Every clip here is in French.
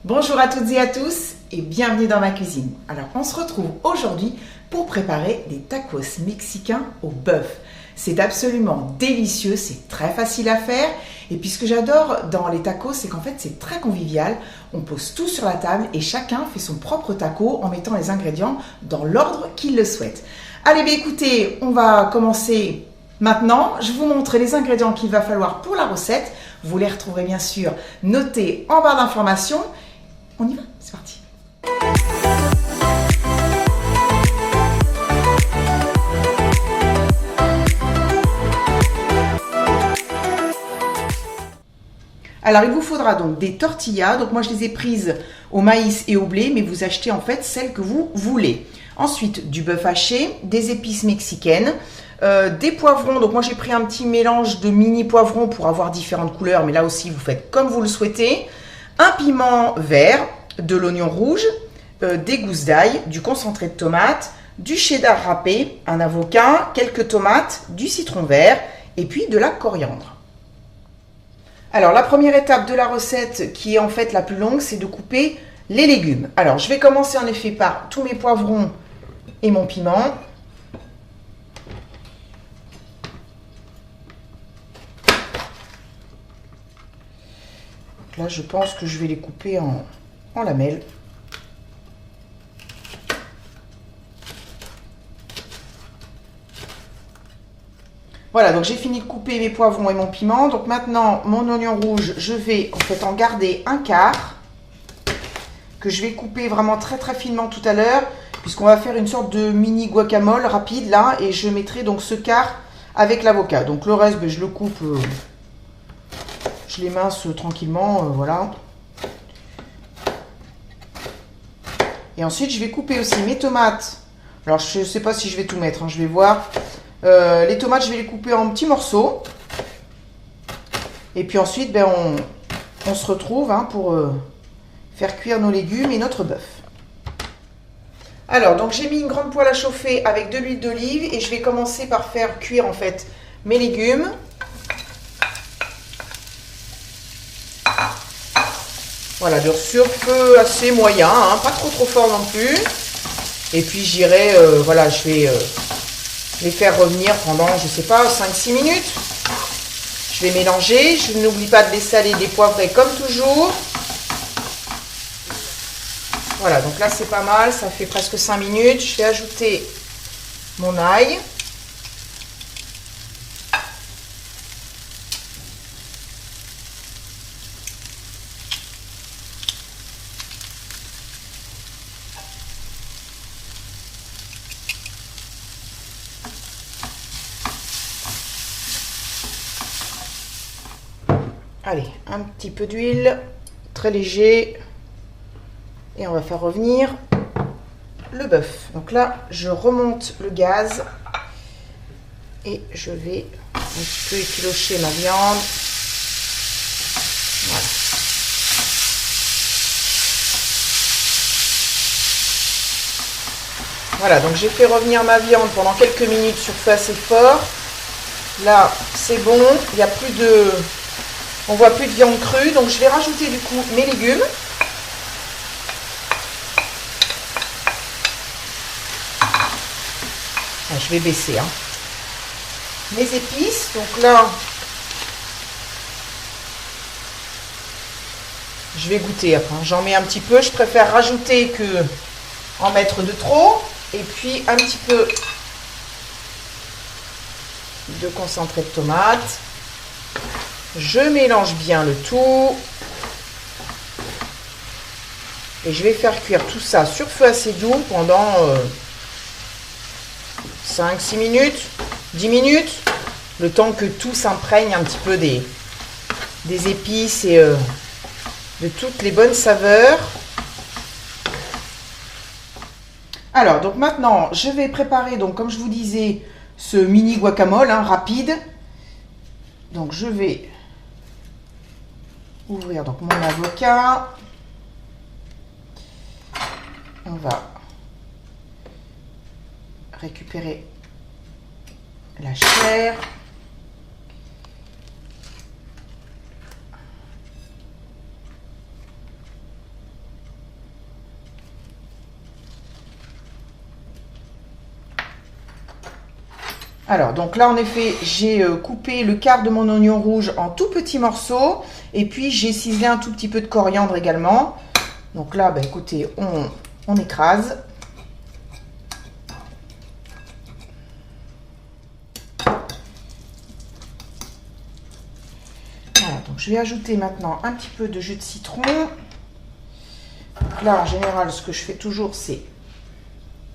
Bonjour à toutes et à tous et bienvenue dans ma cuisine. Alors on se retrouve aujourd'hui pour préparer des tacos mexicains au bœuf. C'est absolument délicieux, c'est très facile à faire et puis ce que j'adore dans les tacos c'est qu'en fait c'est très convivial. On pose tout sur la table et chacun fait son propre taco en mettant les ingrédients dans l'ordre qu'il le souhaite. Allez bien écoutez, on va commencer maintenant. Je vous montre les ingrédients qu'il va falloir pour la recette. Vous les retrouverez bien sûr notés en barre d'informations. On y va, c'est parti. Alors il vous faudra donc des tortillas, donc moi je les ai prises au maïs et au blé, mais vous achetez en fait celles que vous voulez. Ensuite du bœuf haché, des épices mexicaines, des poivrons, donc moi j'ai pris un petit mélange de mini poivrons pour avoir différentes couleurs, mais là aussi vous faites comme vous le souhaitez. Un piment vert, de l'oignon rouge, des gousses d'ail, du concentré de tomate, du cheddar râpé, un avocat, quelques tomates, du citron vert et puis de la coriandre. Alors la première étape de la recette qui est en fait la plus longue, c'est de couper les légumes. Alors je vais commencer en effet par tous mes poivrons et mon piment. Là, je pense que je vais les couper en lamelles. Voilà, donc j'ai fini de couper mes poivrons et mon piment. Donc maintenant, mon oignon rouge, je vais en fait en garder un quart que je vais couper vraiment très très finement tout à l'heure puisqu'on va faire une sorte de mini guacamole rapide là et je mettrai donc ce quart avec l'avocat. Donc le reste, je le coupe... je les mince tranquillement, voilà. Et ensuite, je vais couper aussi mes tomates. Alors, je ne sais pas si je vais tout mettre, hein, je vais voir. Les tomates, je vais les couper en petits morceaux. Et puis ensuite, on se retrouve pour faire cuire nos légumes et notre bœuf. Alors, donc j'ai mis une grande poêle à chauffer avec de l'huile d'olive et je vais commencer par faire cuire en fait mes légumes. Voilà, sur feu assez moyen, hein, pas trop fort non plus. Et puis j'irai, voilà, je vais les faire revenir pendant, je sais pas, 5-6 minutes. Je vais mélanger, je n'oublie pas de les saler, des poivrés comme toujours. Voilà, donc là c'est pas mal, ça fait presque 5 minutes. Je vais ajouter mon ail. Allez, un petit peu d'huile, très léger. Et on va faire revenir le bœuf. Donc là, je remonte le gaz. Et je vais un petit peu effilocher ma viande. Voilà. Voilà, donc j'ai fait revenir ma viande pendant quelques minutes sur feu assez fort. Là, c'est bon. Il n'y a plus de... On voit plus de viande crue, donc je vais rajouter du coup mes légumes. Je vais baisser. Mes épices, donc là, je vais goûter après. J'en mets un petit peu, je préfère rajouter que en mettre de trop. Et puis un petit peu de concentré de tomate. Je mélange bien le tout. Et je vais faire cuire tout ça sur feu assez doux pendant 5-6 minutes, 10 minutes. Le temps que tout s'imprègne un petit peu des épices et de toutes les bonnes saveurs. Alors, donc maintenant, je vais préparer, donc comme je vous disais, ce mini guacamole rapide. Donc, je vais ouvrir donc mon avocat. On va récupérer la chair. Alors, donc là, en effet, j'ai coupé le quart de mon oignon rouge en tout petits morceaux. Et puis, j'ai ciselé un tout petit peu de coriandre également. Donc là, bah, écoutez, on écrase. Voilà, donc je vais ajouter maintenant un petit peu de jus de citron. Donc là, en général, ce que je fais toujours, c'est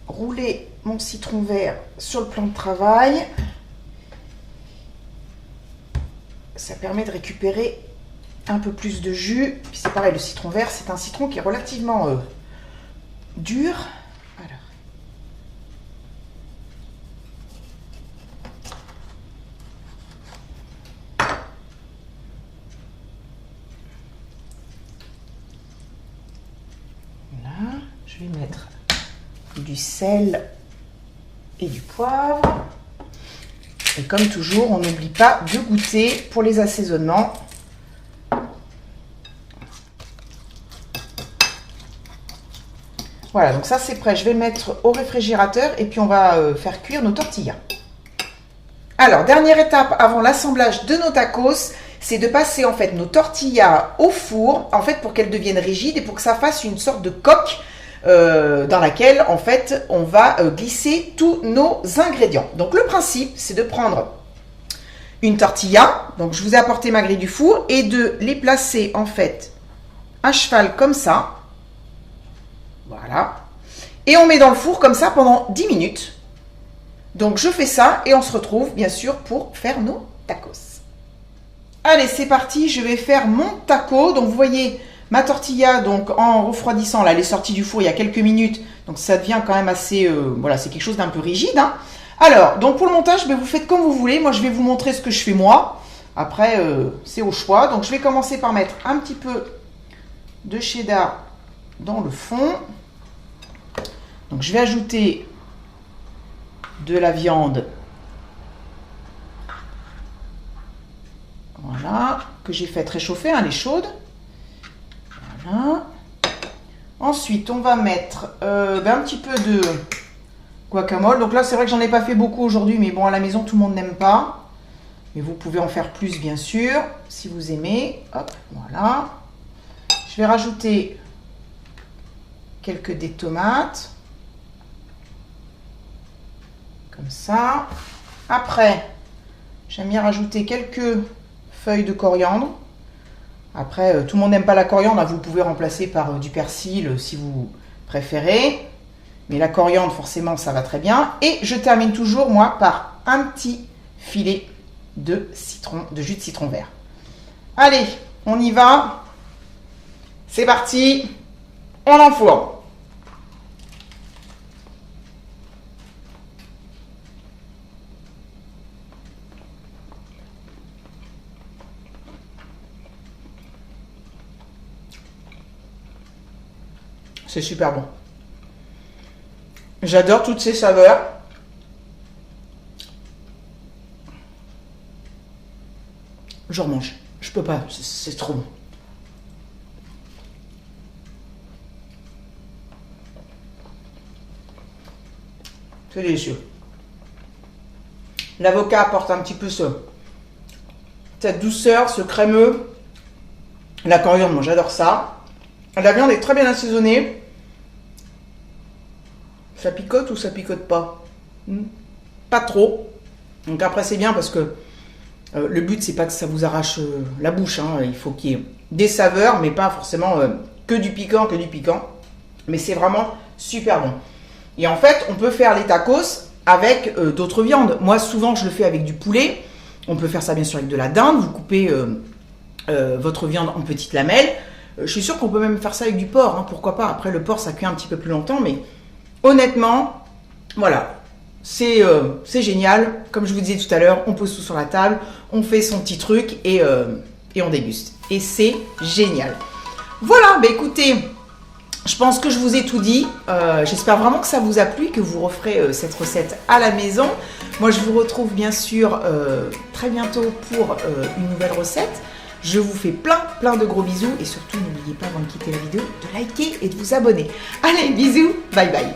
rouler mon citron vert sur le plan de travail. Ça permet de récupérer un peu plus de jus. Puis c'est pareil, le citron vert, c'est un citron qui est relativement dur. Alors. Voilà, je vais mettre du sel et du poivre. Et comme toujours, on n'oublie pas de goûter pour les assaisonnements. Voilà, donc ça c'est prêt. Je vais le mettre au réfrigérateur et puis on va faire cuire nos tortillas. Alors, dernière étape avant l'assemblage de nos tacos, c'est de passer en fait nos tortillas au four, en fait pour qu'elles deviennent rigides et pour que ça fasse une sorte de coque dans laquelle en fait on va glisser tous nos ingrédients. Donc le principe c'est de prendre une tortilla, donc je vous ai apporté ma grille du four, et de les placer en fait à cheval comme ça, voilà, et on met dans le four comme ça pendant 10 minutes. Donc je fais ça et on se retrouve bien sûr pour faire nos tacos. Allez, c'est parti, je vais faire mon taco. Donc vous voyez ma tortilla, donc en refroidissant, là, elle est sortie du four il y a quelques minutes, donc ça devient quand même assez, voilà, c'est quelque chose d'un peu rigide. Hein. Alors, donc pour le montage, vous faites comme vous voulez. Moi, je vais vous montrer ce que je fais moi. Après, c'est au choix. Donc je vais commencer par mettre un petit peu de cheddar dans le fond. Donc je vais ajouter de la viande. Voilà, que j'ai fait réchauffer, hein, elle est chaude. Voilà. Ensuite, on va mettre un petit peu de guacamole. Donc là, c'est vrai que j'en ai pas fait beaucoup aujourd'hui, mais bon, à la maison, tout le monde n'aime pas. Mais vous pouvez en faire plus, bien sûr, si vous aimez. Hop, voilà. Je vais rajouter quelques dés de tomates. Comme ça. Après, j'aime bien rajouter quelques feuilles de coriandre. Après, tout le monde n'aime pas la coriandre, hein, vous pouvez remplacer par du persil si vous préférez. Mais la coriandre, forcément, ça va très bien. Et je termine toujours, moi, par un petit filet de citron, de jus de citron vert. Allez, on y va. C'est parti. On enfourne. C'est super bon. J'adore toutes ces saveurs. Je remange. Je peux pas, c'est trop bon. C'est délicieux. L'avocat apporte un petit peu cette douceur, ce crémeux. La coriandre, moi j'adore ça. La viande est très bien assaisonnée. Ça picote ou ça picote pas? Pas trop. Donc après c'est bien parce que le but c'est pas que ça vous arrache la bouche. Hein. Il faut qu'il y ait des saveurs, mais pas forcément que du piquant, Mais c'est vraiment super bon. Et en fait, on peut faire les tacos avec d'autres viandes. Moi, souvent, je le fais avec du poulet. On peut faire ça bien sûr avec de la dinde. Vous coupez votre viande en petites lamelles. Je suis sûre qu'on peut même faire ça avec du porc. Hein. Pourquoi pas? Après, le porc, ça cuit un petit peu plus longtemps, mais honnêtement, voilà, c'est génial. Comme je vous disais tout à l'heure, on pose tout sur la table, on fait son petit truc et on déguste. Et c'est génial. Voilà, bah écoutez, je pense que je vous ai tout dit. J'espère vraiment que ça vous a plu, que vous referez cette recette à la maison. Moi, je vous retrouve bien sûr très bientôt pour une nouvelle recette. Je vous fais plein de gros bisous et surtout n'oubliez pas avant de quitter la vidéo de liker et de vous abonner. Allez, bisous, bye bye.